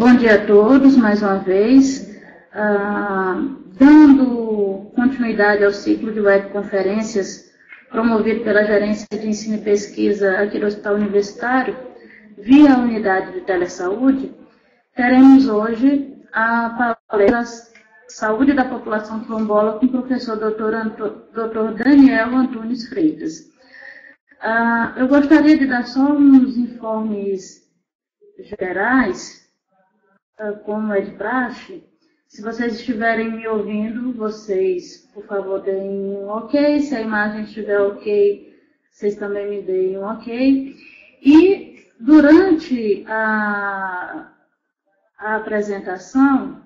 Bom dia a todos, mais uma vez. Dando continuidade ao ciclo de webconferências promovido pela Gerência de Ensino e Pesquisa aqui do Hospital Universitário, via a unidade de telesaúde, teremos hoje a palestra Saúde da População Quilombola com o professor Dr. Daniel Antunes Freitas. Eu gostaria de dar só uns informes gerais, como é de praxe. Se vocês estiverem me ouvindo, vocês, por favor, deem um ok. Se a imagem estiver ok, vocês também me deem um ok. E durante a apresentação,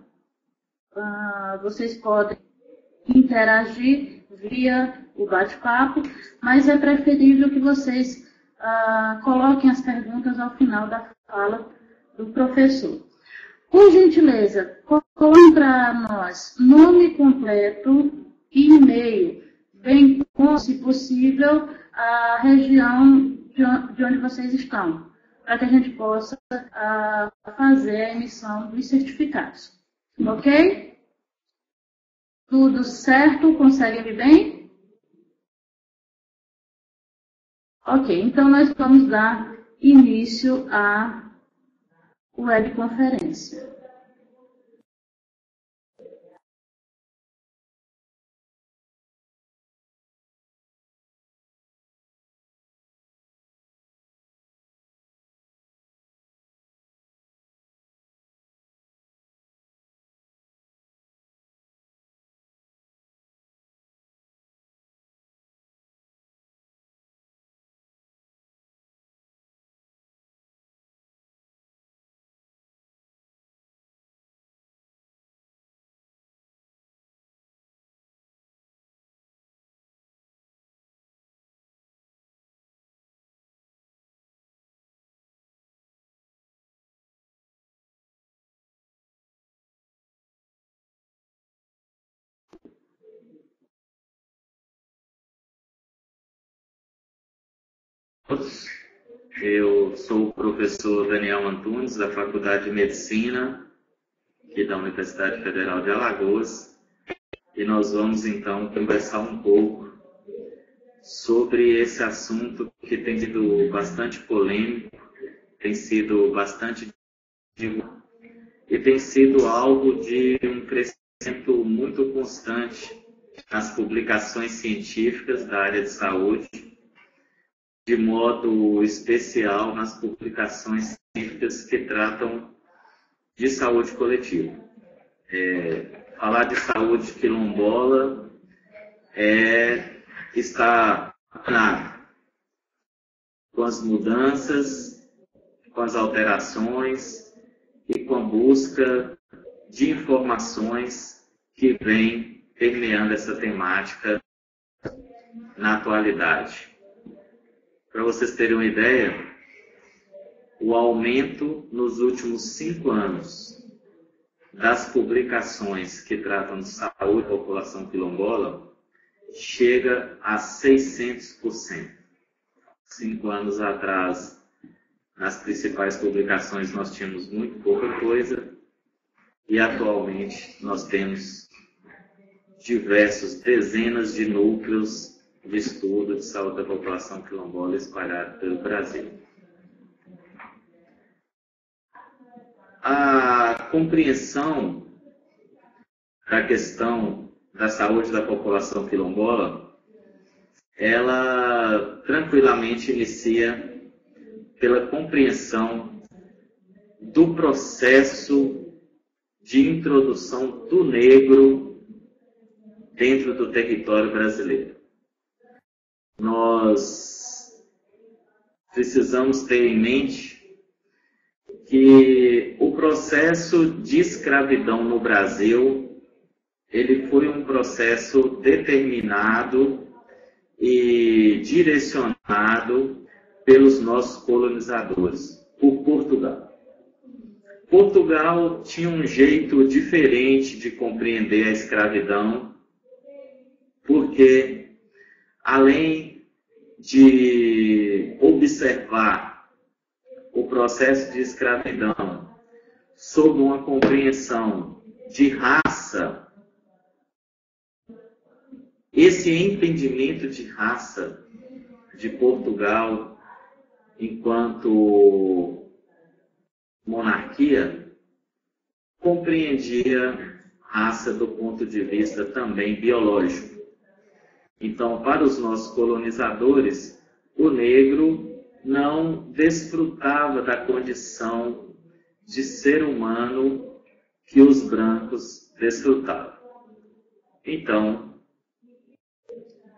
vocês podem interagir via o bate-papo, mas é preferível que vocês coloquem as perguntas ao final da fala do professor. Por gentileza, coloquem para nós nome completo e e-mail, bem como, se possível, a região de onde vocês estão, para que a gente possa fazer a emissão dos certificados. Ok? Tudo certo? Conseguem me bem? Ok, então nós vamos dar início à webconferência. Eu sou o professor Daniel Antunes, da Faculdade de Medicina, aqui da Universidade Federal de Alagoas, e nós vamos então conversar um pouco sobre esse assunto que tem sido bastante polêmico, tem sido bastante divulgado e tem sido alvo de um crescimento muito constante nas publicações científicas da área de saúde, de modo especial nas publicações científicas que tratam de saúde coletiva. Falar de saúde quilombola está com as mudanças, com as alterações e com a busca de informações que vem permeando essa temática na atualidade. Para vocês terem uma ideia, o aumento nos últimos 5 anos das publicações que tratam de saúde da população quilombola chega a 600%. 5 anos atrás, nas principais publicações, nós tínhamos muito pouca coisa e atualmente nós temos dezenas de núcleos de estudo de saúde da população quilombola espalhado pelo Brasil. A compreensão da questão da saúde da população quilombola, ela tranquilamente inicia pela compreensão do processo de introdução do negro dentro do território brasileiro. Nós precisamos ter em mente que o processo de escravidão no Brasil, ele foi um processo determinado e direcionado pelos nossos colonizadores, por Portugal. Portugal tinha um jeito diferente de compreender a escravidão, porque além de observar o processo de escravidão sob uma compreensão de raça, esse entendimento de raça de Portugal enquanto monarquia compreendia raça do ponto de vista também biológico. Então, para os nossos colonizadores, o negro não desfrutava da condição de ser humano que os brancos desfrutavam. Então,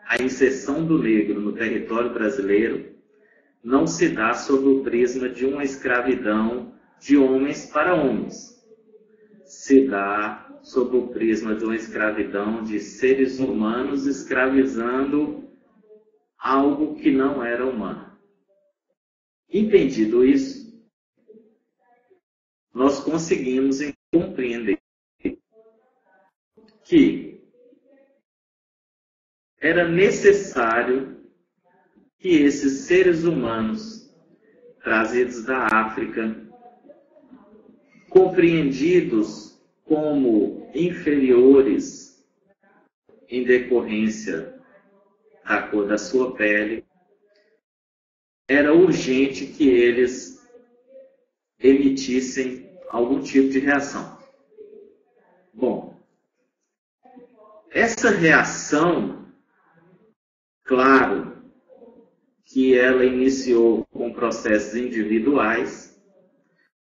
a inserção do negro no território brasileiro não se dá sob o prisma de uma escravidão de homens para homens. Se dá sob o prisma de uma escravidão de seres humanos escravizando algo que não era humano. Entendido isso, nós conseguimos compreender que era necessário que esses seres humanos trazidos da África, compreendidos como inferiores em decorrência da cor da sua pele, era urgente que eles emitissem algum tipo de reação. Bom, essa reação, claro que ela iniciou com processos individuais.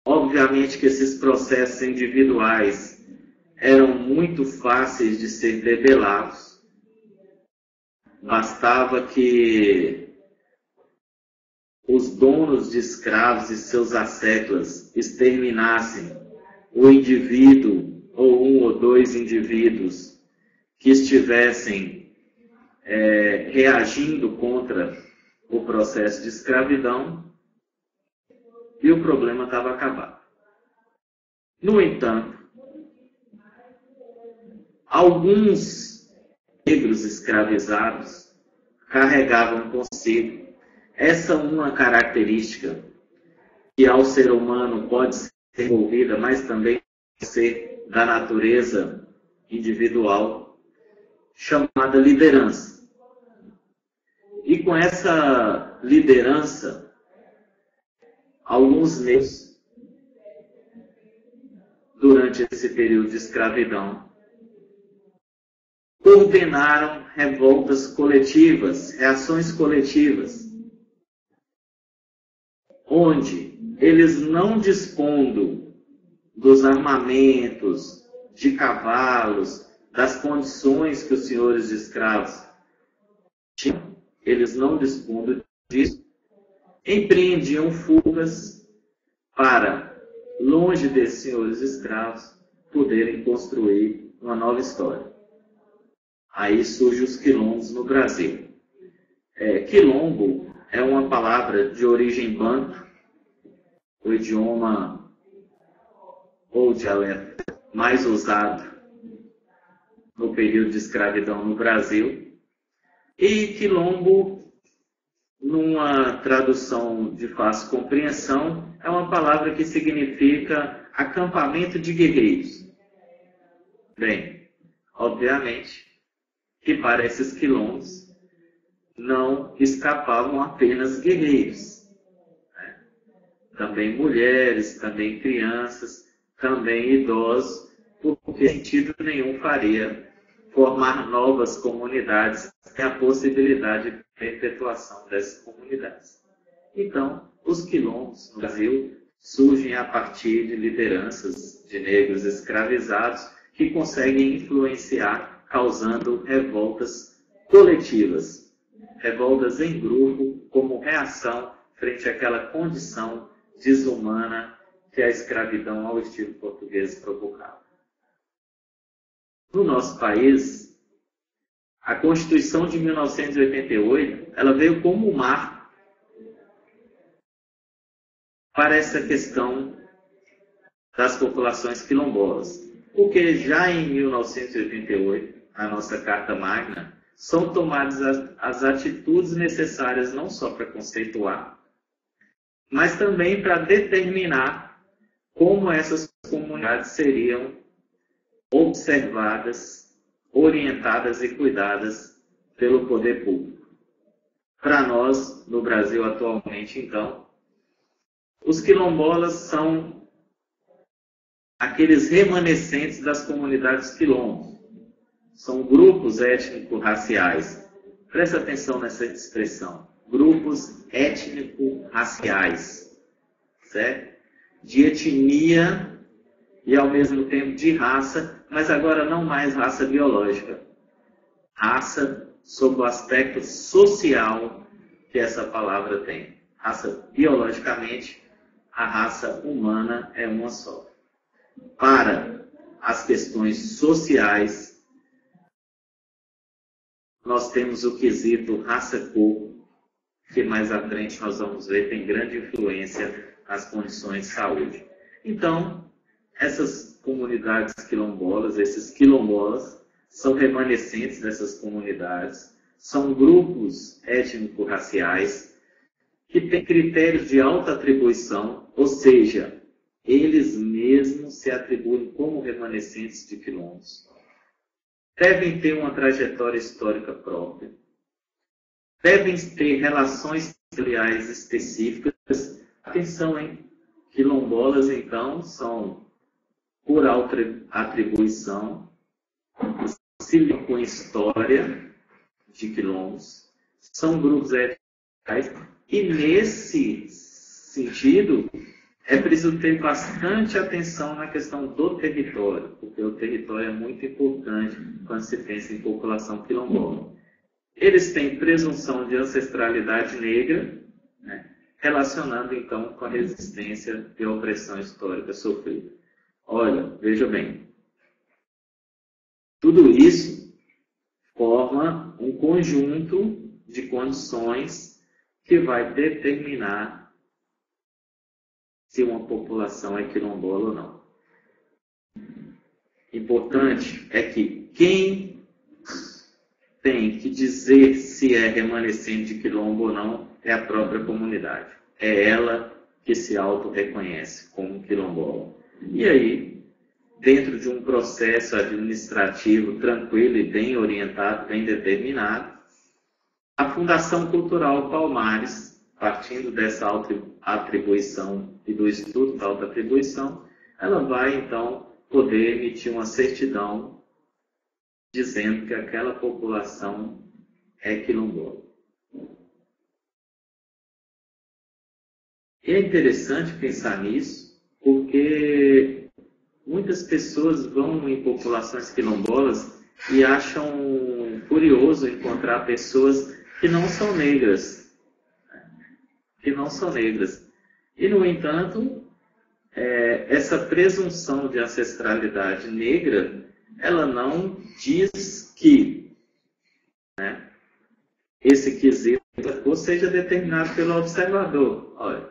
Obviamente que esses processos individuais eram muito fáceis de ser debelados. Bastava que os donos de escravos e seus asséculas exterminassem o indivíduo ou um ou dois indivíduos que estivessem reagindo contra o processo de escravidão e o problema estava acabado. No entanto, alguns negros escravizados carregavam consigo essa uma característica que ao ser humano pode ser envolvida, mas também pode ser da natureza individual, chamada liderança. E com essa liderança, alguns negros, durante esse período de escravidão, coordenaram revoltas coletivas, reações coletivas, onde eles, não dispondo dos armamentos, de cavalos, das condições que os senhores de escravos tinham, eles não dispondo disso, empreendiam fugas para, longe desses senhores escravos, poderem construir uma nova história. Aí surgem os quilombos no Brasil. Quilombo é uma palavra de origem banto, o idioma ou dialeto mais usado no período de escravidão no Brasil. E quilombo, numa tradução de fácil compreensão, é uma palavra que significa acampamento de guerreiros. Bem, obviamente que para esses quilombos não escapavam apenas guerreiros, né? Também mulheres, também crianças, também idosos, porque sentido nenhum faria formar novas comunidades e a possibilidade de perpetuação dessas comunidades. Então, os quilombos no Brasil surgem a partir de lideranças de negros escravizados que conseguem influenciar, causando revoltas coletivas, revoltas em grupo, como reação frente àquela condição desumana que a escravidão ao estilo português provocava. No nosso país, a Constituição de 1988, ela veio como um marco para essa questão das populações quilombolas. Porque já em 1988, na nossa Carta Magna, são tomadas as atitudes necessárias não só para conceituar, mas também para determinar como essas comunidades seriam observadas, orientadas e cuidadas pelo poder público. Para nós, no Brasil atualmente, então, os quilombolas são aqueles remanescentes das comunidades quilombos. São grupos étnico-raciais. Presta atenção nessa expressão. Grupos étnico-raciais. Certo? De etnia e, ao mesmo tempo, de raça, mas agora não mais raça biológica. Raça sob o aspecto social que essa palavra tem. Raça, biologicamente, a raça humana é uma só. Para as questões sociais, nós temos o quesito raça-cor, que mais à frente nós vamos ver tem grande influência nas condições de saúde. Então, essas comunidades quilombolas, esses quilombolas, são remanescentes dessas comunidades, são grupos étnico-raciais que têm critérios de alta atribuição, ou seja, eles mesmos se atribuem como remanescentes de quilombos. Devem ter uma trajetória histórica própria. Devem ter relações territoriais específicas. Atenção, hein? Quilombolas, então, são por alta atribuição, se ligam com história de quilombos, são grupos étnicos, e nesse sentido, é preciso ter bastante atenção na questão do território, porque o território é muito importante quando se pensa em população quilombola. Eles têm presunção de ancestralidade negra, né, relacionando então com a resistência e a opressão histórica sofrida. Olha, veja bem, tudo isso forma um conjunto de condições que vai determinar se uma população é quilombola ou não. Importante é que quem tem que dizer se é remanescente de quilombo ou não é a própria comunidade. É ela que se auto-reconhece como quilombola. E aí, dentro de um processo administrativo tranquilo e bem orientado, bem determinado, a Fundação Cultural Palmares, partindo dessa auto-atribuição e do estudo da auto-atribuição, ela vai, então, poder emitir uma certidão dizendo que aquela população é quilombola. E é interessante pensar nisso, porque muitas pessoas vão em populações quilombolas e acham curioso encontrar pessoas que não são negras. E, no entanto, essa presunção de ancestralidade negra, ela não diz que, né, esse quesito da cor seja determinado pelo observador. Olha,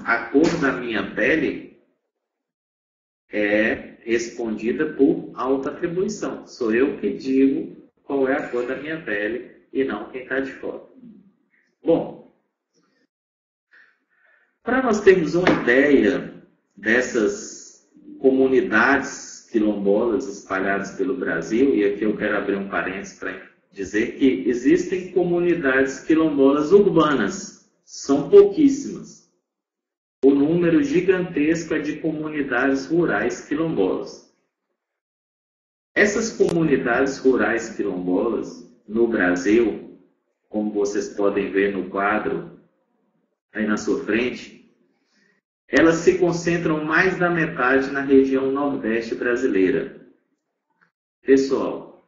a cor da minha pele é respondida por auto-atribuição. Sou eu que digo qual é a cor da minha pele e não quem está de fora. Bom, para nós termos uma ideia dessas comunidades quilombolas espalhadas pelo Brasil, e aqui eu quero abrir um parênteses para dizer que existem comunidades quilombolas urbanas, são pouquíssimas. O número gigantesco é de comunidades rurais quilombolas. Essas comunidades rurais quilombolas no Brasil, como vocês podem ver no quadro aí na sua frente, elas se concentram mais da metade na região nordeste brasileira. Pessoal,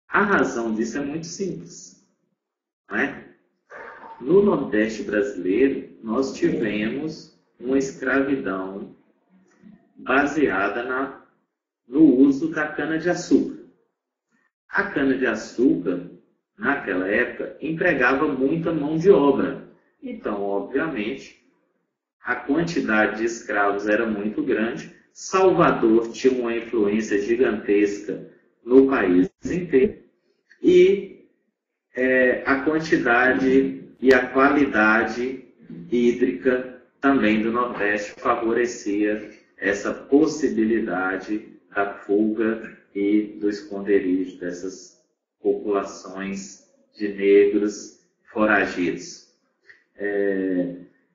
a razão disso é muito simples, não é? No nordeste brasileiro, nós tivemos uma escravidão baseada no uso da cana-de-açúcar. A cana-de-açúcar, naquela época, empregava muita mão de obra. Então, obviamente, a quantidade de escravos era muito grande. Salvador tinha uma influência gigantesca no país inteiro. E a quantidade e a qualidade hídrica também do Nordeste favorecia essa possibilidade da fuga e do esconderijo dessas populações de negros foragidos.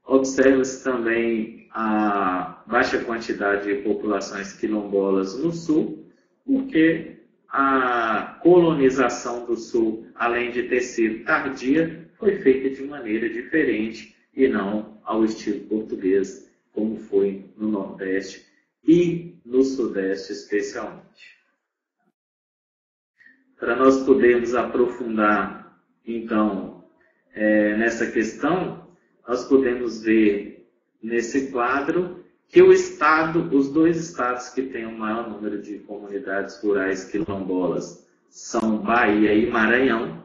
Observa-se também a baixa quantidade de populações quilombolas no sul, porque a colonização do sul, além de ter sido tardia, foi feita de maneira diferente e não ao estilo português, como foi no Nordeste e no Sudeste especialmente. Para nós podermos aprofundar, então, nessa questão, nós podemos ver nesse quadro que os dois estados que têm o maior número de comunidades rurais quilombolas são Bahia e Maranhão.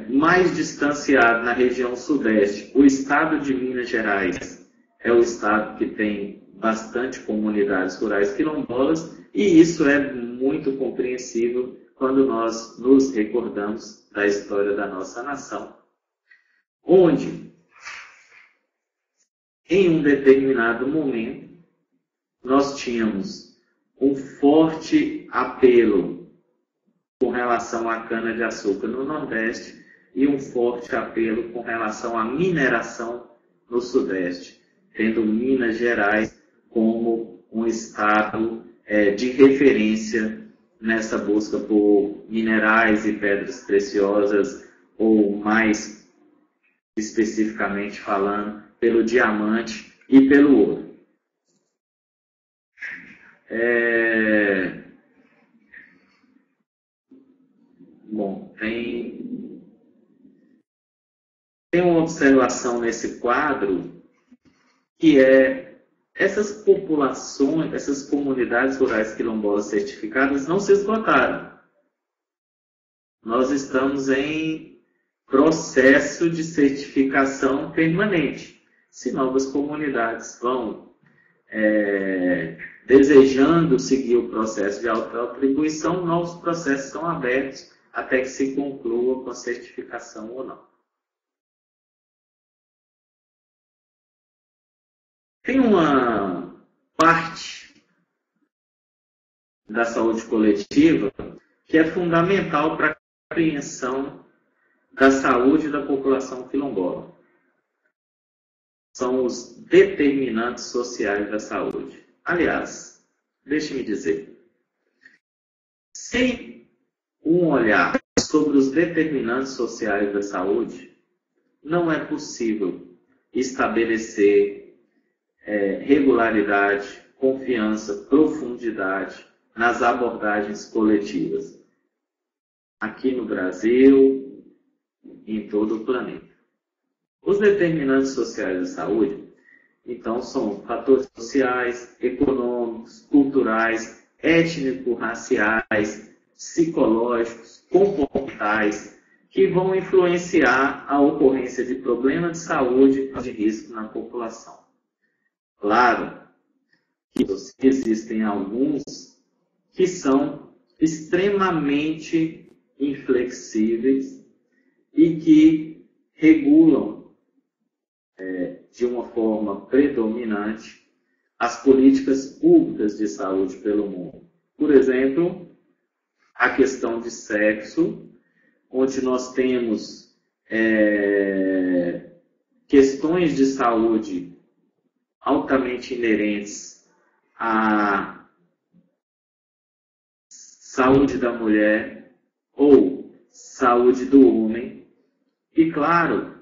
Mais distanciado na região sudeste, o estado de Minas Gerais é o estado que tem bastante comunidades rurais quilombolas, e isso é muito compreensível quando nós nos recordamos da história da nossa nação, onde, em um determinado momento, nós tínhamos um forte apelo com relação à cana-de-açúcar no Nordeste e um forte apelo com relação à mineração no Sudeste, tendo Minas Gerais como um estado de referência nessa busca por minerais e pedras preciosas, ou mais especificamente falando, pelo diamante e pelo ouro. Bom, tem uma observação nesse quadro que essas populações, essas comunidades rurais quilombolas certificadas não se esgotaram. Nós estamos em processo de certificação permanente. Se novas comunidades vão desejando seguir o processo de autoatribuição, novos processos são abertos até que se conclua com a certificação ou não. Tem uma parte da saúde coletiva que é fundamental para a compreensão da saúde da população quilombola. São os determinantes sociais da saúde. Aliás, deixe-me dizer, sem um olhar sobre os determinantes sociais da saúde, não é possível estabelecer regularidade, confiança, profundidade nas abordagens coletivas, aqui no Brasil e em todo o planeta. Os determinantes sociais da saúde, então, são fatores sociais, econômicos, culturais, étnico-raciais, psicológicos, comportamentais, que vão influenciar a ocorrência de problemas de saúde e de risco na população. Claro que existem alguns que são extremamente inflexíveis e que regulam de uma forma predominante as políticas públicas de saúde pelo mundo. Por exemplo, a questão de sexo, onde nós temos questões de saúde altamente inerentes à saúde da mulher ou saúde do homem. E claro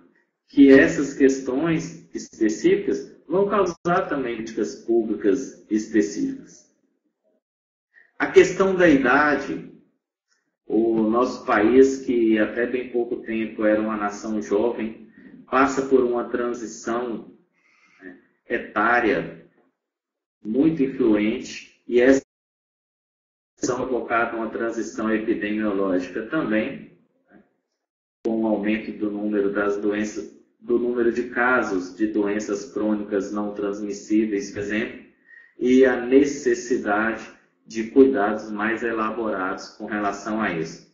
que essas questões específicas vão causar também políticas públicas específicas. A questão da idade, o nosso país, que até bem pouco tempo era uma nação jovem, passa por uma transição etária muito influente, e essa transição provocada uma transição epidemiológica também, com o aumento do número das doenças, do número de casos de doenças crônicas não transmissíveis, por exemplo, e a necessidade de cuidados mais elaborados com relação a isso.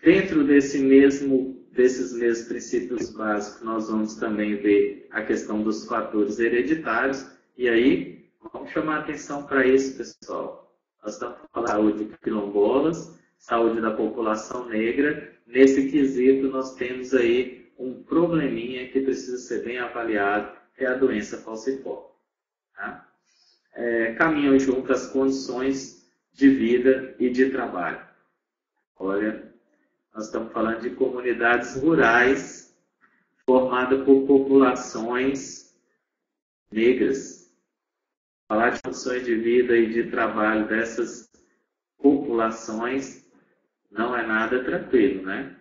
Dentro desse mesmo desses mesmos princípios básicos, nós vamos também ver a questão dos fatores hereditários. E aí, vamos chamar a atenção para isso, pessoal. Nós estamos falando de saúde quilombolas, saúde da população negra. Nesse quesito, nós temos aí um probleminha que precisa ser bem avaliado, que é a doença falciforme. Tá? Caminham junto as condições de vida e de trabalho. Olha, nós estamos falando de comunidades rurais formadas por populações negras. Falar de condições de vida e de trabalho dessas populações não é nada tranquilo, né?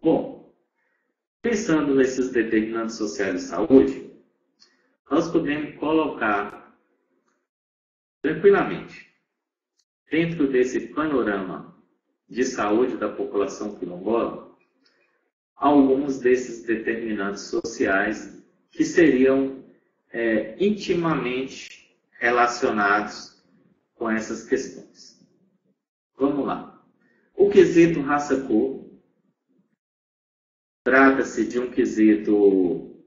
Bom, pensando nesses determinantes sociais de saúde, nós podemos colocar tranquilamente dentro desse panorama de saúde da população quilombola alguns desses determinantes sociais que seriam intimamente relacionados com essas questões. Vamos lá. O quesito raça-cor trata-se de um quesito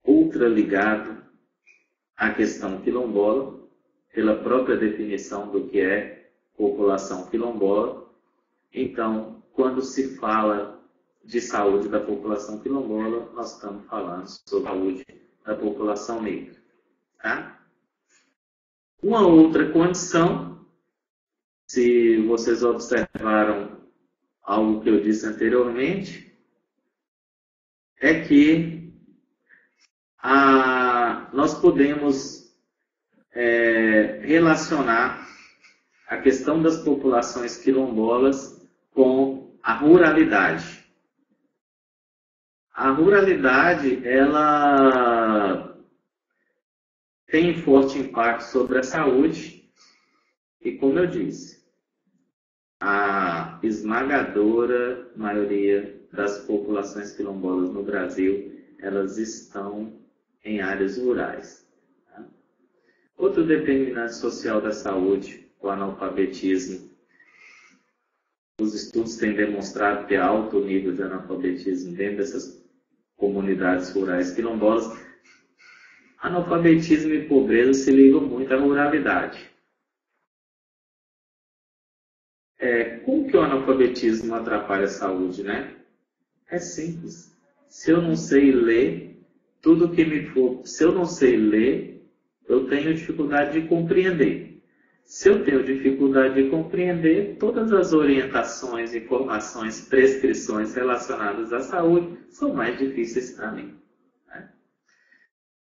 ultra ligado à questão quilombola, pela própria definição do que é população quilombola. Então, quando se fala de saúde da população quilombola, nós estamos falando sobre a saúde da população negra. Tá? Uma outra condição, se vocês observaram algo que eu disse anteriormente, é que nós podemos relacionar a questão das populações quilombolas com a ruralidade. A ruralidade, ela tem forte impacto sobre a saúde e, como eu disse, a esmagadora maioria das populações quilombolas no Brasil, elas estão em áreas rurais. Tá? Outro determinante social da saúde, o analfabetismo. Os estudos têm demonstrado que há alto nível de analfabetismo dentro dessas comunidades rurais quilombolas. Analfabetismo e pobreza se ligam muito à ruralidade. Como que o analfabetismo atrapalha a saúde, né? É simples. Se eu não sei ler, tudo que me for... Se eu não sei ler, eu tenho dificuldade de compreender. Se eu tenho dificuldade de compreender, todas as orientações, informações, prescrições relacionadas à saúde são mais difíceis para mim. Né?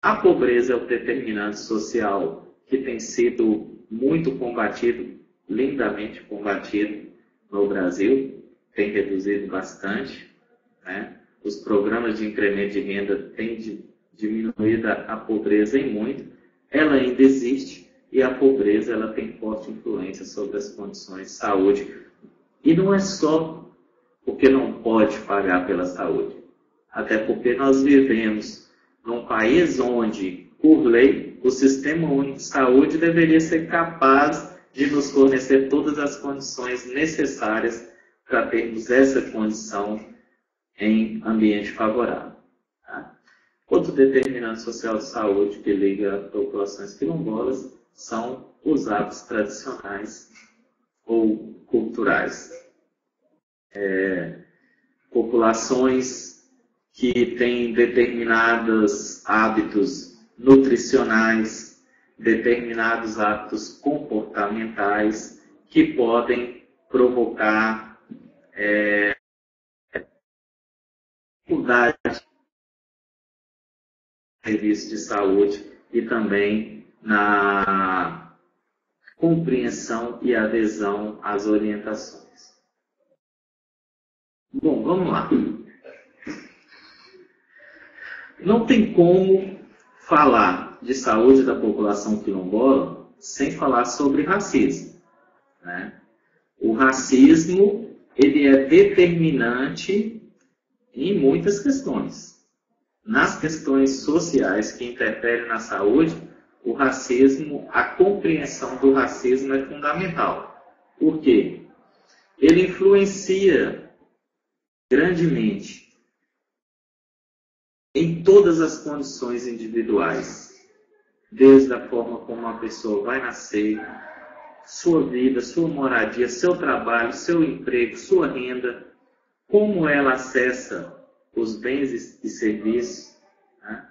A pobreza é o determinante social que tem sido muito combatido, lindamente combatido no Brasil, tem reduzido bastante. Né? Os programas de incremento de renda têm diminuído a pobreza em muito. Ela ainda existe e a pobreza ela tem forte influência sobre as condições de saúde. E não é só porque não pode pagar pela saúde. Até porque nós vivemos num país onde, por lei, o Sistema Único de Saúde deveria ser capaz de nos fornecer todas as condições necessárias para termos essa condição em ambiente favorável. Tá? Outro determinante social de saúde que liga a populações quilombolas são os hábitos tradicionais ou culturais. Populações que têm determinados hábitos nutricionais, determinados hábitos comportamentais que podem provocar dificuldade no serviço de saúde e também na compreensão e adesão às orientações. Bom, vamos lá. Não tem como falar de saúde da população quilombola sem falar sobre racismo. Né? O racismo ele é determinante em muitas questões. Nas questões sociais que interferem na saúde, o racismo, a compreensão do racismo é fundamental. Por quê? ele influencia grandemente em todas as condições individuais, desde a forma como a pessoa vai nascer, sua vida, sua moradia, seu trabalho, seu emprego, sua renda, como ela acessa os bens e serviços, né?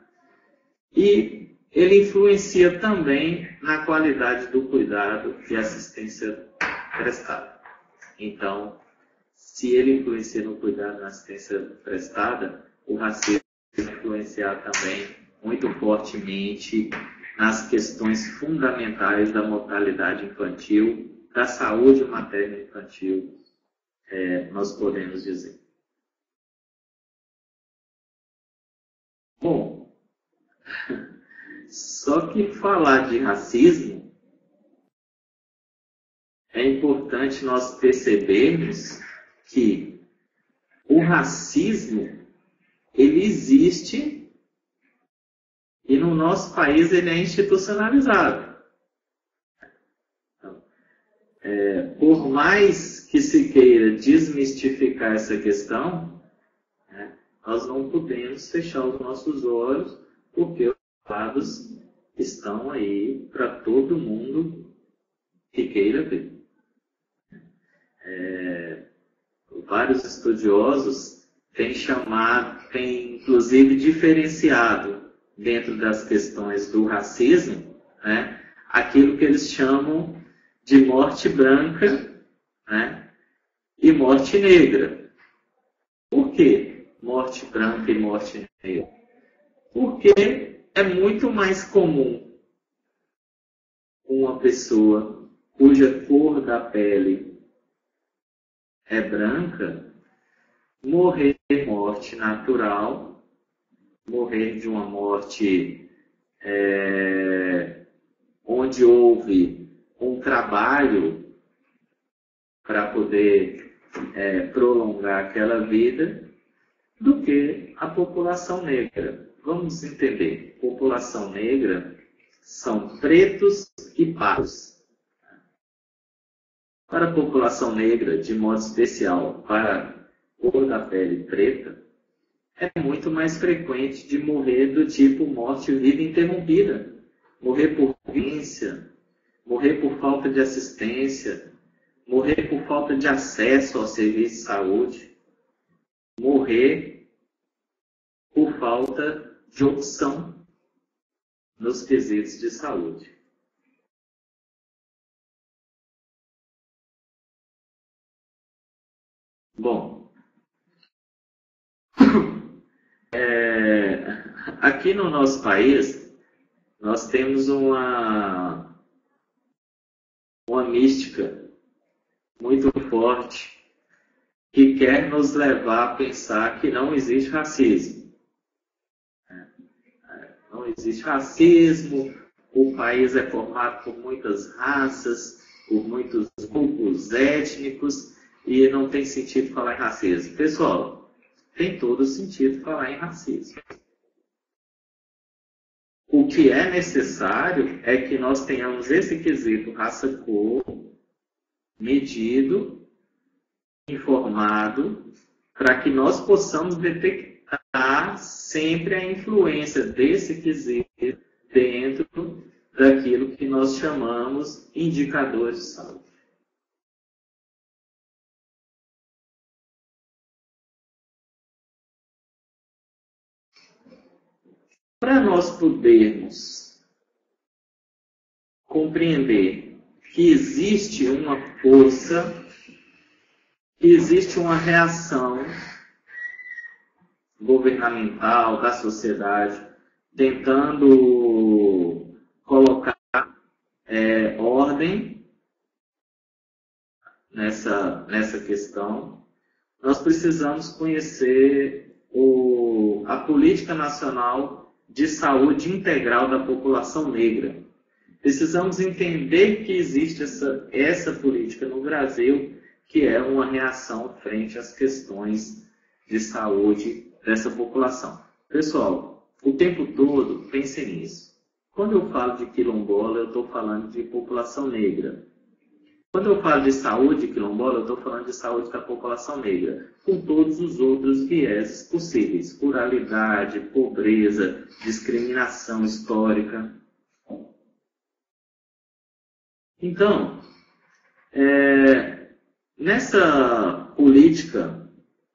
E ele influencia também na qualidade do cuidado e assistência prestada. Então, se ele influencia no cuidado e na assistência prestada, o racismo vai influenciar também muito fortemente nas questões fundamentais da mortalidade infantil, da saúde materna infantil, nós podemos dizer. Bom, só que falar de racismo é importante nós percebermos que o racismo, ele existe e no nosso país ele é institucionalizado. Então, por mais que se queira desmistificar essa questão, né, nós não podemos fechar os nossos olhos, porque os dados estão aí para todo mundo que queira ver. Vários estudiosos têm inclusive diferenciado dentro das questões do racismo, né, aquilo que eles chamam de morte branca, né, e morte negra. Por que morte branca e morte negra? Porque é muito mais comum uma pessoa cuja cor da pele é branca morrer de morte natural, morrer de uma morte onde houve um trabalho para poder prolongar aquela vida, do que a população negra. Vamos entender, população negra são pretos e pardos. Para a população negra, de modo especial, para a cor da pele preta, é muito mais frequente de morrer do tipo morte vida interrompida. Morrer por violência, morrer por falta de assistência, morrer por falta de acesso ao serviço de saúde, morrer por falta de opção nos quesitos de saúde. Bom, aqui no nosso país, nós temos uma mística muito forte que quer nos levar a pensar que não existe racismo. Não existe racismo, o país é formado por muitas raças, por muitos grupos étnicos, e não tem sentido falar em racismo. Pessoal, tem todo sentido falar em racismo. O que é necessário é que nós tenhamos esse quesito raça-cor medido, informado, para que nós possamos detectar sempre a influência desse quesito dentro daquilo que nós chamamos indicadores de saúde. Para nós podermos compreender que existe uma força, que existe uma reação governamental, da sociedade, tentando colocar ordem nessa questão, nós precisamos conhecer a Política Nacional de Saúde Integral da População Negra. Precisamos entender que existe essa política no Brasil, que é uma reação frente às questões de saúde dessa população. Pessoal, o tempo todo pensem nisso. Quando eu falo de quilombola, eu estou falando de população negra. Quando eu falo de saúde quilombola, eu estou falando de saúde da população negra, com todos os outros vieses possíveis, ruralidade, pobreza, discriminação histórica. Então, nessa política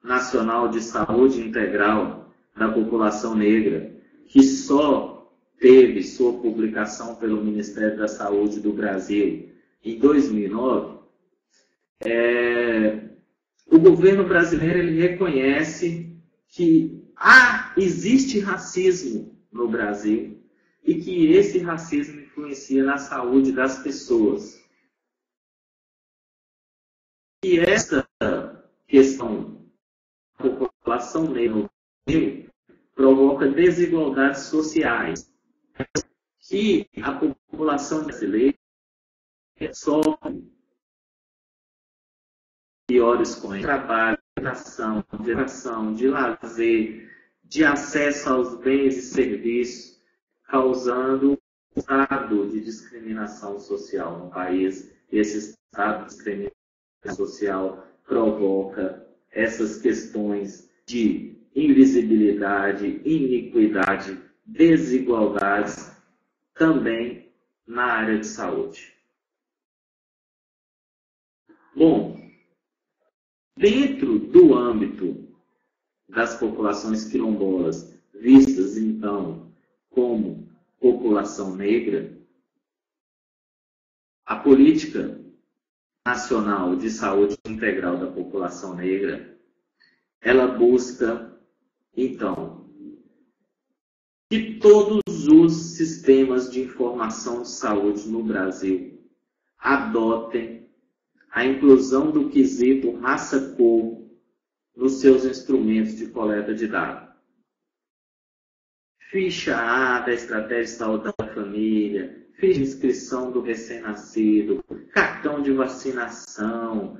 nacional de saúde integral da população negra, que só teve sua publicação pelo Ministério da Saúde do Brasil em 2009, o governo brasileiro ele reconhece que existe racismo no Brasil e que esse racismo influencia na saúde das pessoas. E essa questão da população negra no Brasil provoca desigualdades sociais, que a população brasileira sofre piores condições de trabalho, de educação, de lazer, de acesso aos bens e serviços, causando um estado de discriminação social no país. Esse estado de discriminação social provoca essas questões de invisibilidade, iniquidade, desigualdades também na área de saúde. Bom, dentro do âmbito das populações quilombolas, vistas então como população negra, a política nacional de saúde integral da população negra, ela busca então que todos os sistemas de informação de saúde no Brasil adotem a inclusão do quesito raça-cor nos seus instrumentos de coleta de dados. Ficha A da Estratégia de Saúde da Família, ficha de inscrição do recém-nascido, cartão de vacinação,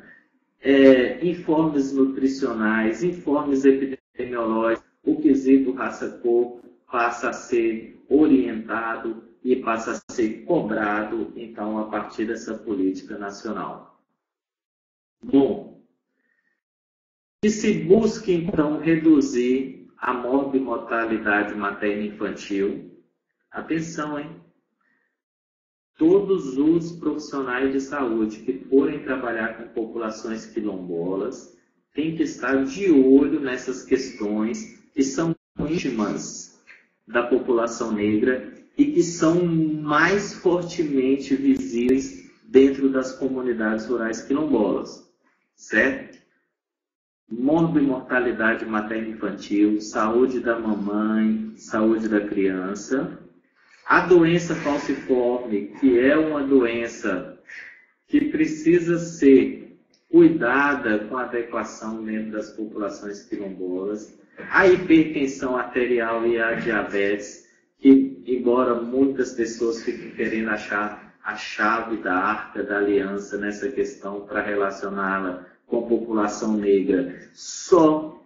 informes nutricionais, informes epidemiológicos. O quesito raça-cor passa a ser orientado e passa a ser cobrado, então, a partir dessa política nacional. Bom, que se busque, então, reduzir a morbimortalidade materno-infantil. Atenção, hein? Todos os profissionais de saúde que forem trabalhar com populações quilombolas têm que estar de olho nessas questões que são íntimas da população negra e que são mais fortemente visíveis dentro das comunidades rurais quilombolas, certo? Morbimortalidade materno-infantil, saúde da mamãe, saúde da criança. A doença falciforme, que é uma doença que precisa ser cuidada com adequação dentro das populações quilombolas. A hipertensão arterial e a diabetes, que embora muitas pessoas fiquem querendo achar a chave da arca da aliança nessa questão para relacioná-la com a população negra, só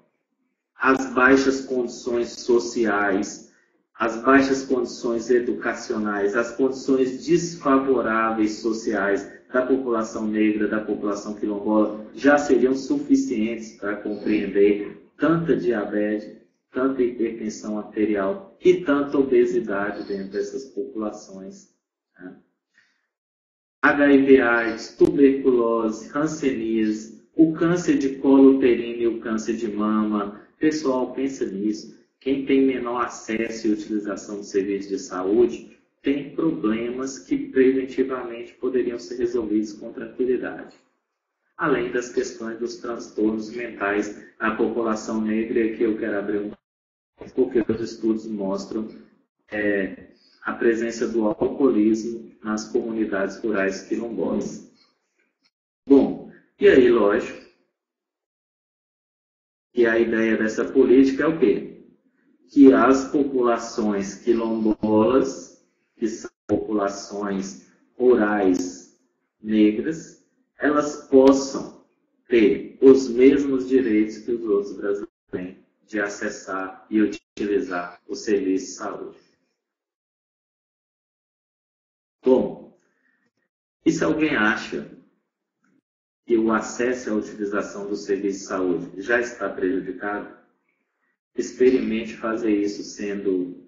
as baixas condições sociais, as baixas condições educacionais, as condições desfavoráveis sociais da população negra, da população quilombola, já seriam suficientes para compreender tanta diabetes, tanta hipertensão arterial e tanta obesidade dentro dessas populações. Né? HIV/AIDS, tuberculose, hanseníase, o câncer de colo uterino e o câncer de mama. Pessoal, pensa nisso. Quem tem menor acesso e utilização de serviços de saúde tem problemas que preventivamente poderiam ser resolvidos com tranquilidade. Além das questões dos transtornos mentais na população negra, que eu quero abrir porque os estudos mostram a presença do alcoolismo nas comunidades rurais quilombolas. Bom, e aí, lógico, que a ideia dessa política é o quê? Que as populações quilombolas, que são populações rurais negras, elas possam ter os mesmos direitos que os outros brasileiros têm de acessar e utilizar o serviço de saúde. Bom, e se alguém acha o acesso à utilização do serviço de saúde já está prejudicado, experimente fazer isso sendo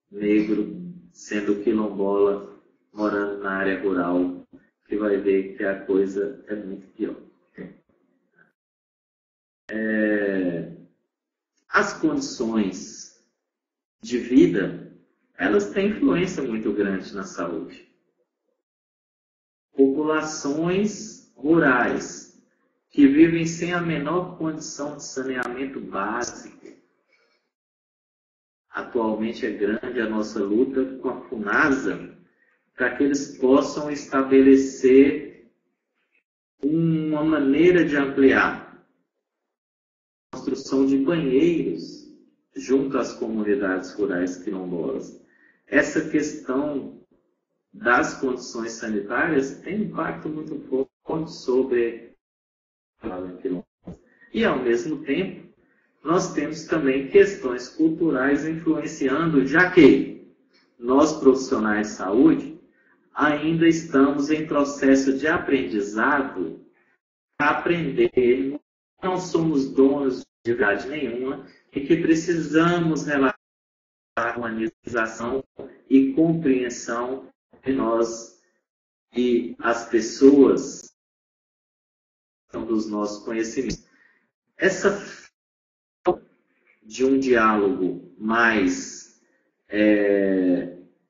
negro, sendo quilombola, morando na área rural, que vai ver que a coisa é muito pior. As condições de vida, elas têm influência muito grande na saúde. Populações rurais que vivem sem a menor condição de saneamento básico. Atualmente é grande a nossa luta com a FUNASA para que eles possam estabelecer uma maneira de ampliar a construção de banheiros junto às comunidades rurais quilombolas. Essa questão das condições sanitárias tem impacto muito forte sobre a quilombola. E, ao mesmo tempo, nós temos também questões culturais influenciando, já que nós, profissionais de saúde, ainda estamos em processo de aprendizado para aprender, não somos donos de verdade nenhuma e que precisamos relatar a humanização e compreensão de nós e as pessoas dos nossos conhecimentos. Essa falta de um diálogo mais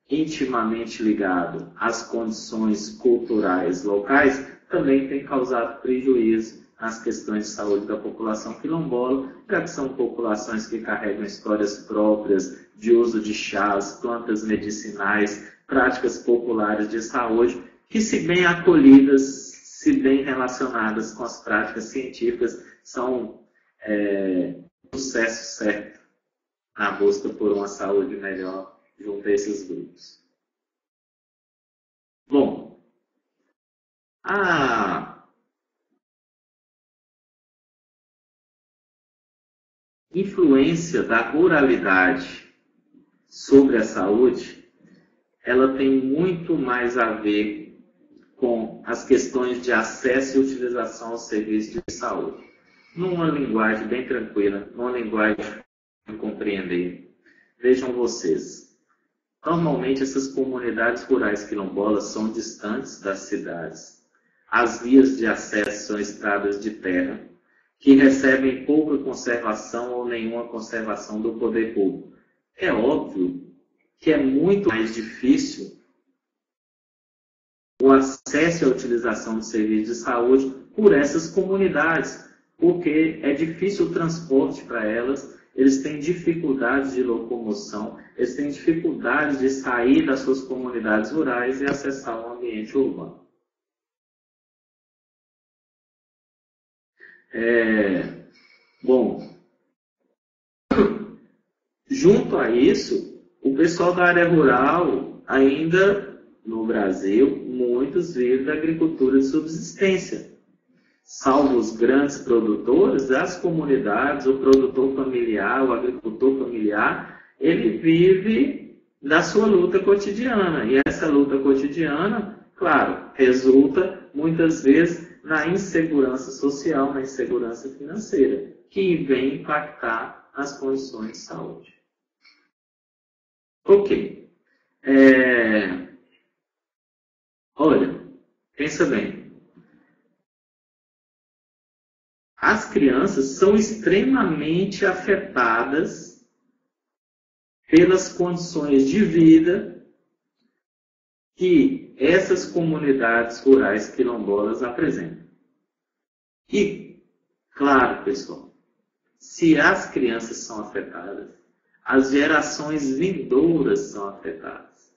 intimamente ligado às condições culturais locais também tem causado prejuízo nas questões de saúde da população quilombola, já que são populações que carregam histórias próprias de uso de chás, plantas medicinais, práticas populares de saúde, que, se bem acolhidas, se bem relacionadas com as práticas científicas, são sucesso certo na busca por uma saúde melhor junto a esses grupos. Bom, a influência da ruralidade sobre a saúde, ela tem muito mais a ver com as questões de acesso e utilização aos serviços de saúde. Numa linguagem bem tranquila, numa linguagem de compreender. Vejam vocês, normalmente essas comunidades rurais quilombolas são distantes das cidades. As vias de acesso são estradas de terra, que recebem pouca conservação ou nenhuma conservação do poder público. É óbvio que é muito mais difícil o acesso à utilização de serviços de saúde por essas comunidades, porque é difícil o transporte para elas, eles têm dificuldades de locomoção, eles têm dificuldades de sair das suas comunidades rurais e acessar o ambiente urbano. Bom, junto a isso, o pessoal da área rural, ainda no Brasil, muitos vivem da agricultura de subsistência. Salvo os grandes produtores, as comunidades, o produtor familiar, o agricultor familiar, ele vive da sua luta cotidiana. E essa luta cotidiana, claro, resulta muitas vezes na insegurança social, na insegurança financeira, que vem impactar as condições de saúde. Ok. Olha, pensa bem. As crianças são extremamente afetadas pelas condições de vida que essas comunidades rurais quilombolas apresentam. E, claro, pessoal, se as crianças são afetadas, as gerações vindouras são afetadas.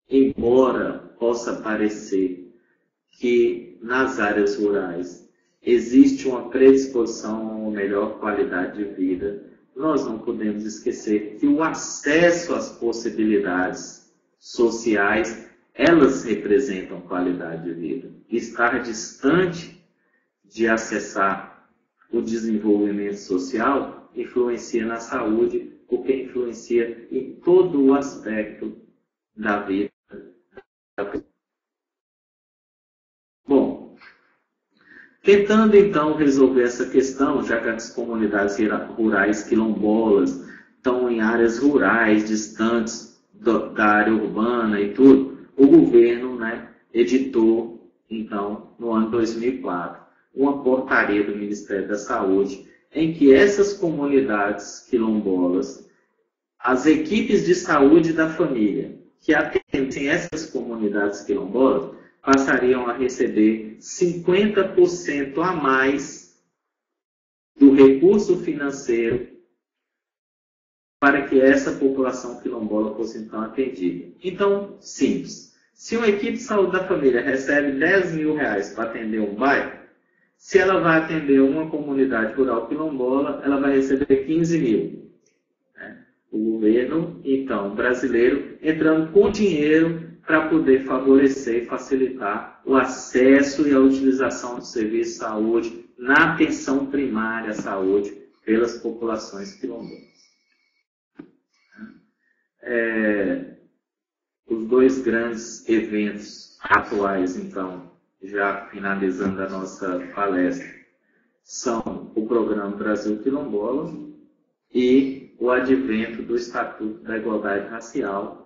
Embora possa parecer que nas áreas rurais existe uma predisposição a uma melhor qualidade de vida, nós não podemos esquecer que o acesso às possibilidades sociais, elas representam qualidade de vida. Estar distante de acessar o desenvolvimento social influencia na saúde, porque influencia em todo o aspecto da vida da pessoa. Bom, Tentando, então, resolver essa questão, já que as comunidades rurais quilombolas estão em áreas rurais, distantes da área urbana e tudo, o governo, né, editou, então, no ano 2004, uma portaria do Ministério da Saúde, em que essas comunidades quilombolas, as equipes de saúde da família, que atendem essas comunidades quilombolas, passariam a receber 50% a mais do recurso financeiro para que essa população quilombola fosse então atendida. Então, simples. Se uma equipe de saúde da família recebe 10 mil reais para atender um bairro, se ela vai atender uma comunidade rural quilombola, ela vai receber 15 mil. O governo, então, brasileiro, entrando com dinheiro para poder favorecer e facilitar o acesso e a utilização do serviço de saúde na atenção primária à saúde pelas populações quilombolas. Os dois grandes eventos atuais, então, já finalizando a nossa palestra, são o Programa Brasil Quilombola e o advento do Estatuto da Igualdade Racial,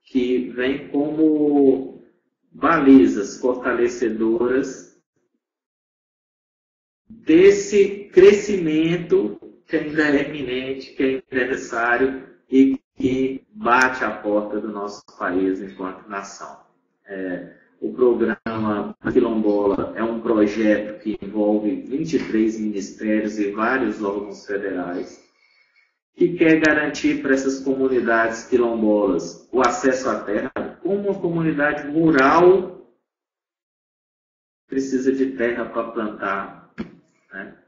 que vem como balizas fortalecedoras desse crescimento que ainda é iminente, que ainda é necessário e que bate à porta do nosso país enquanto nação. O programa Quilombola é um projeto que envolve 23 ministérios e vários órgãos federais, que quer garantir para essas comunidades quilombolas o acesso à terra, como uma comunidade rural precisa de terra para plantar, né?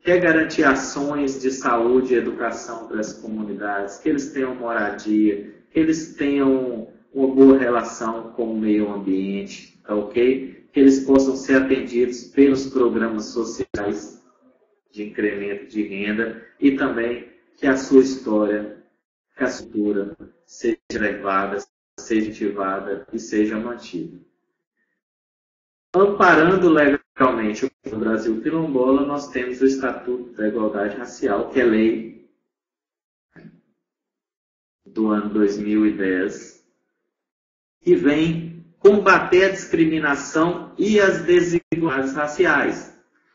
Quer garantir ações de saúde e educação para as comunidades, que eles tenham moradia, que eles tenham uma boa relação com o meio ambiente, tá ok? Que eles possam ser atendidos pelos programas sociais de incremento de renda e também que a sua história, que a sua cultura seja levada, seja ativada e seja mantida. Amparando legalmente o Brasil quilombola, nós temos o Estatuto da Igualdade Racial, que é lei do ano 2010, que vem combater a discriminação e as desigualdades raciais.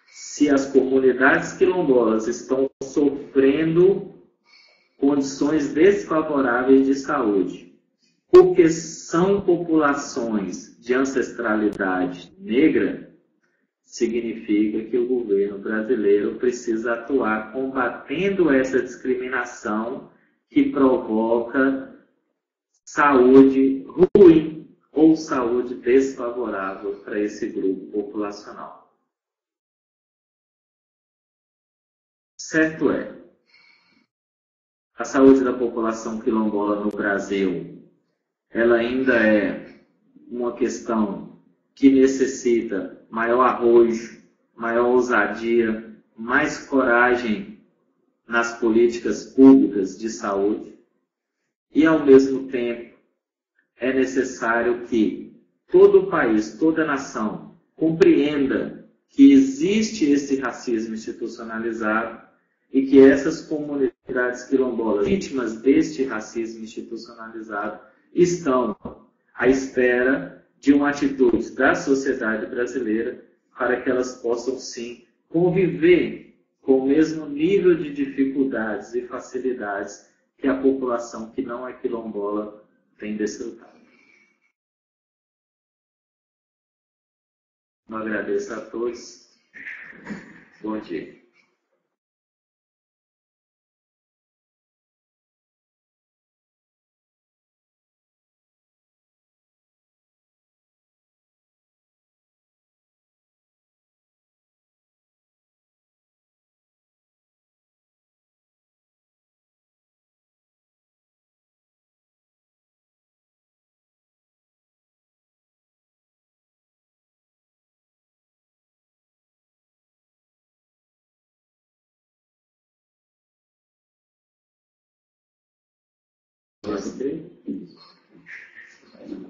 Se as comunidades quilombolas estão sofrendo condições desfavoráveis de saúde, porque são populações de ancestralidade negra, significa que o governo brasileiro precisa atuar combatendo essa discriminação que provoca saúde ruim ou saúde desfavorável para esse grupo populacional. Certo é, a saúde da população quilombola no Brasil, ela ainda é uma questão que necessita maior arrojo, maior ousadia, mais coragem nas políticas públicas de saúde. E, ao mesmo tempo, é necessário que todo o país, toda a nação, compreenda que existe esse racismo institucionalizado e que essas comunidades quilombolas, vítimas deste racismo institucionalizado, estão à espera de uma atitude da sociedade brasileira para que elas possam, sim, conviver com o mesmo nível de dificuldades e facilidades que a população que não é quilombola tem desfrutado. Eu agradeço a todos. Bom dia.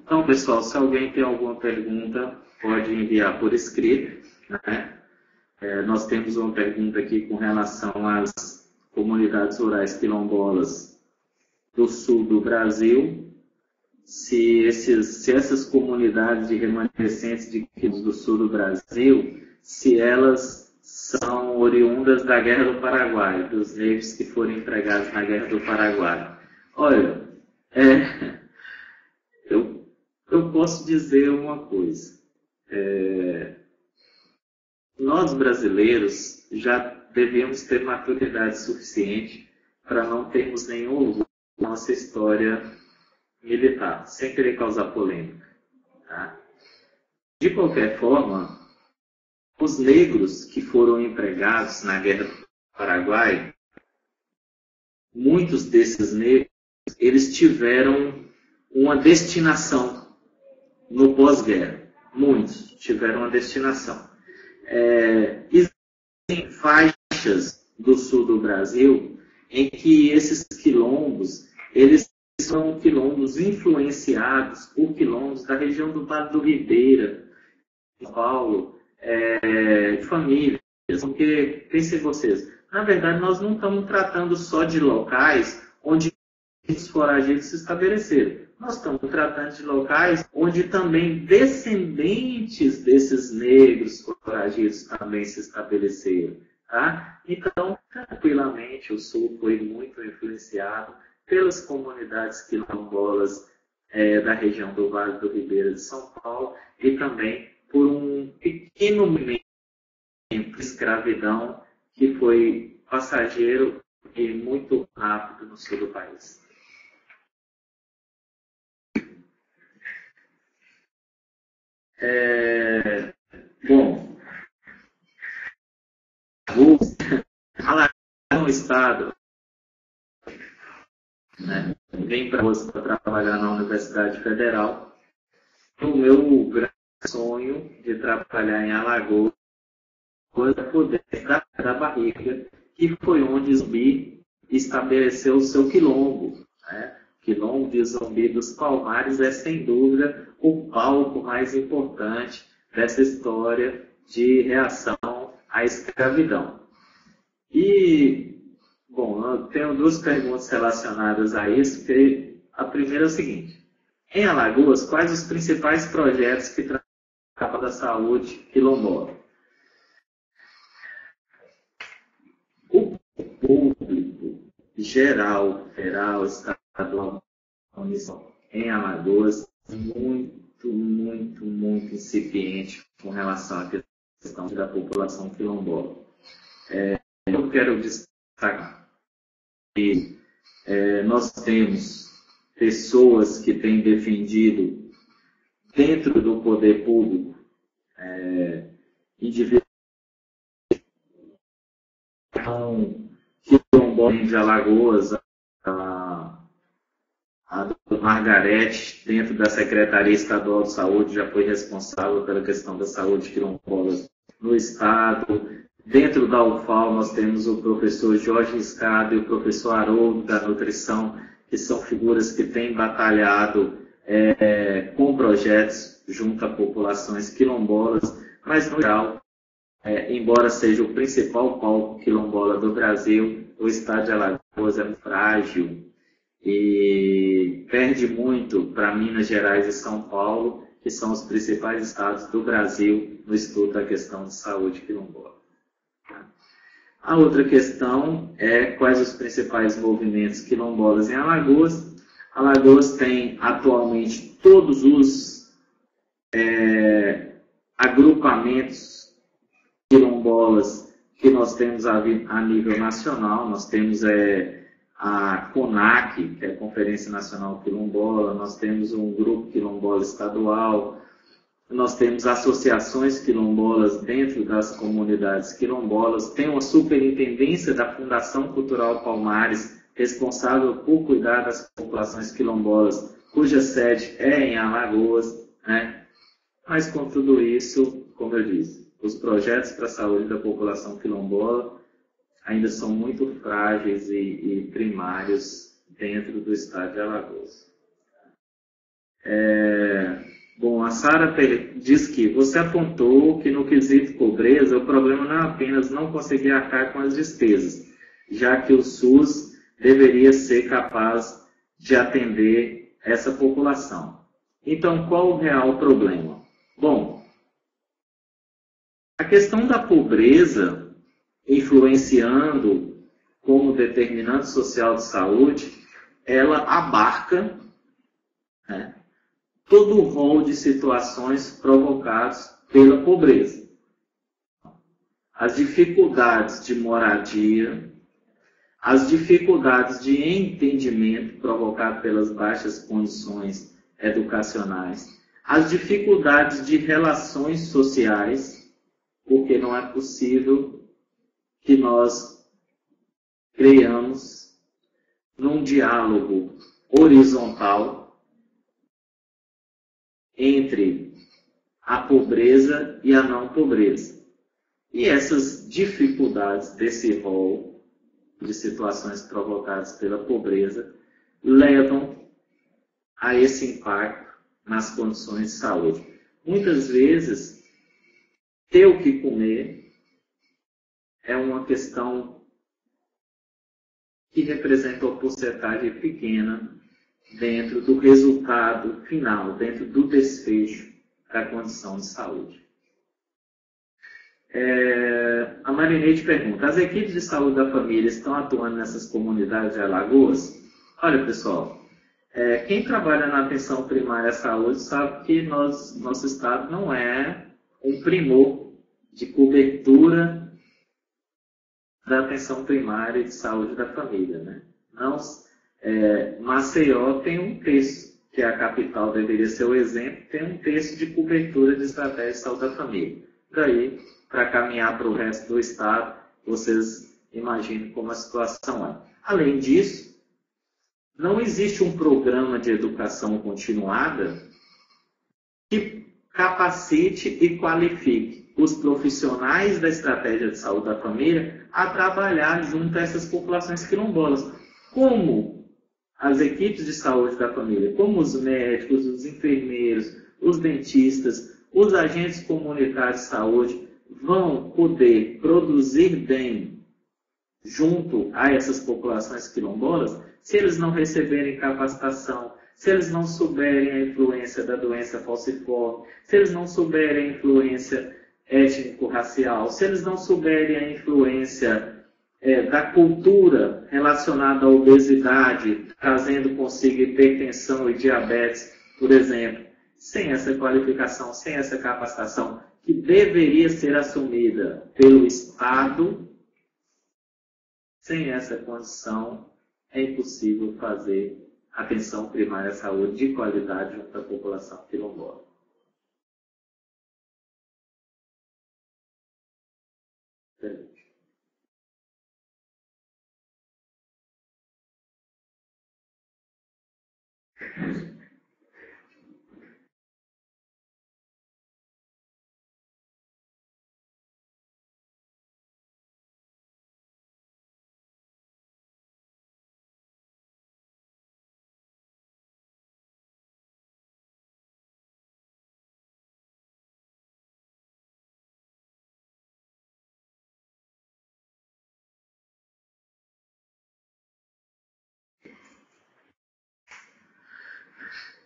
Então, pessoal, se alguém tem alguma pergunta, pode enviar por escrito, né? Nós temos uma pergunta aqui com relação às comunidades rurais quilombolas do sul do Brasil, se essas comunidades de remanescentes de quilos do sul do Brasil, se elas são oriundas da Guerra do Paraguai, dos negros que foram empregados na Guerra do Paraguai. Olha, eu posso dizer uma coisa. Nós brasileiros já devemos ter maturidade suficiente para não termos nenhum orgulho na nossa história militar, sem querer causar polêmica. Tá? De qualquer forma, os negros que foram empregados na Guerra do Paraguai, muitos desses negros, eles tiveram uma destinação no pós-guerra. Muitos tiveram uma destinação. Existem faixas do sul do Brasil em que esses quilombos, eles são quilombos influenciados por quilombos da região do Vale do Ribeira, São Paulo, de famílias, porque, pensem vocês, na verdade nós não estamos tratando só de locais onde os foragidos se estabeleceram. Nós estamos tratando de locais onde também descendentes desses negros foragidos também se estabeleceram. Tá? Então, tranquilamente, o Sul foi muito influenciado pelas comunidades quilombolas da região do Vale do Ribeira de São Paulo e também por um pequeno movimento de escravidão que foi passageiro e muito rápido no sul do país. Bom, Alagoas é um estado, né? Vem para trabalhar na Universidade Federal. O meu grande sonho de trabalhar em Alagoas foi poder da barriga, que foi onde Zumbi estabeleceu o seu quilombo. Né? O quilombo de Zumbi dos Palmares é, sem dúvida, o palco mais importante dessa história de reação à escravidão. E, bom, eu tenho duas perguntas relacionadas a isso, que a primeira é o seguinte: em Alagoas, quais os principais projetos que tratam da saúde quilombola? O público geral, federal, estadual, municipal, em Alagoas, muito incipiente com relação à questão da população quilombola. Eu quero destacar que nós temos pessoas que têm defendido dentro do poder público indivíduos quilombola de Alagoas, a doutora Margarete, dentro da Secretaria Estadual de Saúde, já foi responsável pela questão da saúde quilombola no Estado. Dentro da UFAL, nós temos o professor Jorge Riscado e o professor Haroldo, da Nutrição, que são figuras que têm batalhado com projetos junto a populações quilombolas, mas, no geral, embora seja o principal palco quilombola do Brasil, o estado de Alagoas é frágil e perde muito para Minas Gerais e São Paulo, que são os principais estados do Brasil no estudo da questão de saúde quilombola. A outra questão é quais os principais movimentos quilombolas em Alagoas. Alagoas tem atualmente todos os agrupamentos quilombolas que nós temos a nível nacional. Nós temos a CONAC, que é a Conferência Nacional Quilombola, nós temos um grupo quilombola estadual, nós temos associações quilombolas dentro das comunidades quilombolas, tem uma superintendência da Fundação Cultural Palmares, responsável por cuidar das populações quilombolas, cuja sede é em Alagoas, né? Mas com tudo isso, como eu disse, os projetos para a saúde da população quilombola ainda são muito frágeis e primários dentro do estado de Alagoas. Bom, a Sara diz que você apontou que no quesito pobreza o problema não é apenas não conseguir arcar com as despesas, já que o SUS deveria ser capaz de atender essa população. Então, qual o real problema? Bom, a questão da pobreza influenciando como determinante social de saúde, ela abarca, né, todo o rol de situações provocadas pela pobreza. As dificuldades de moradia, as dificuldades de entendimento provocadas pelas baixas condições educacionais, as dificuldades de relações sociais, porque não é possível que nós criamos num diálogo horizontal entre a pobreza e a não pobreza. E essas dificuldades desse rol de situações provocadas pela pobreza levam a esse impacto nas condições de saúde. Muitas vezes, ter o que comer é uma questão que representa uma porcentagem pequena dentro do resultado final, dentro do desfecho da condição de saúde. A Marineide pergunta, as equipes de saúde da família estão atuando nessas comunidades de Alagoas? Olha, pessoal, quem trabalha na atenção primária à saúde sabe que nosso estado não é um primor de cobertura da atenção primária de saúde da família, né? Maceió tem um terço, que é a capital, deveria ser o exemplo, tem um terço de cobertura de estratégia de saúde da família. Daí, para caminhar para o resto do estado, vocês imaginem como a situação é. Além disso, não existe um programa de educação continuada que capacite e qualifique os profissionais da estratégia de saúde da família a trabalhar junto a essas populações quilombolas. Como as equipes de saúde da família, como os médicos, os enfermeiros, os dentistas, os agentes comunitários de saúde vão poder produzir bem junto a essas populações quilombolas se eles não receberem capacitação, se eles não souberem a influência da doença falciforme, se eles não souberem a influência étnico-racial, se eles não souberem a influência da cultura relacionada à obesidade, trazendo consigo hipertensão e diabetes, por exemplo, sem essa qualificação, sem essa capacitação, que deveria ser assumida pelo Estado, sem essa condição, é impossível fazer atenção primária à saúde de qualidade junto à população quilombola.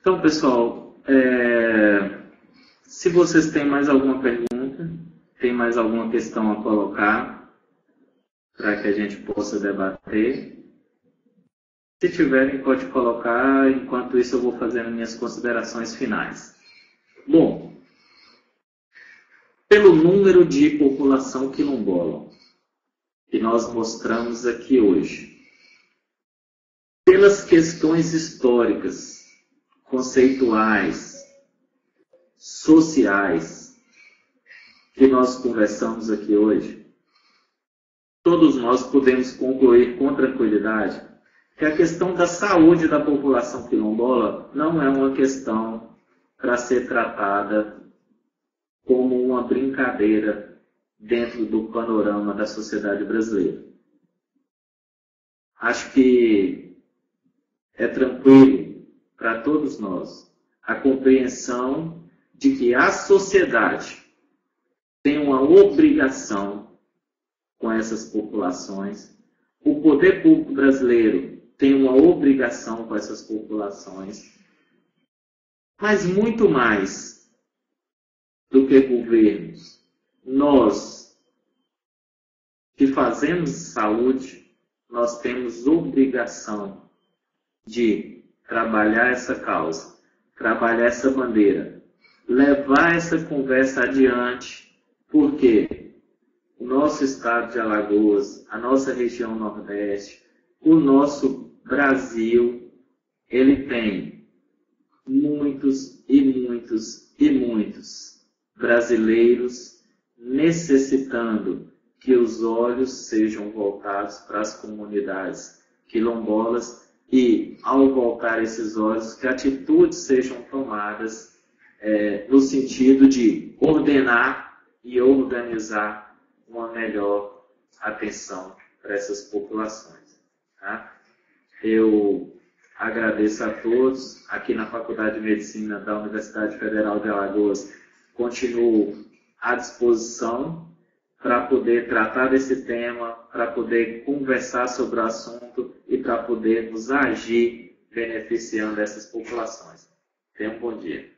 Então, pessoal, se vocês têm mais alguma pergunta, tem mais alguma questão a colocar para que a gente possa debater, se tiverem, pode colocar. Enquanto isso, eu vou fazendo minhas considerações finais. Bom, pelo número de população quilombola que nós mostramos aqui hoje, pelas questões históricas, conceituais, sociais, que nós conversamos aqui hoje, todos nós podemos concluir com tranquilidade que a questão da saúde da população quilombola não é uma questão para ser tratada como uma brincadeira dentro do panorama da sociedade brasileira. Acho que é tranquilo para todos nós a compreensão de que a sociedade tem uma obrigação com essas populações, o poder público brasileiro tem uma obrigação com essas populações, mas muito mais do que governos, nós que fazemos saúde, nós temos obrigação de trabalhar essa causa, trabalhar essa bandeira, levar essa conversa adiante, porque o nosso estado de Alagoas, a nossa região Nordeste, o nosso Brasil, ele tem muitos e muitos e muitos brasileiros necessitando que os olhos sejam voltados para as comunidades quilombolas e, ao voltar esses olhos, que atitudes sejam tomadas no sentido de ordenar e organizar uma melhor atenção para essas populações. Tá? Eu agradeço a todos. Aqui na Faculdade de Medicina da Universidade Federal de Alagoas, continuo à disposição para poder tratar desse tema, para poder conversar sobre o assunto e para podermos agir beneficiando essas populações. Tenham um bom dia.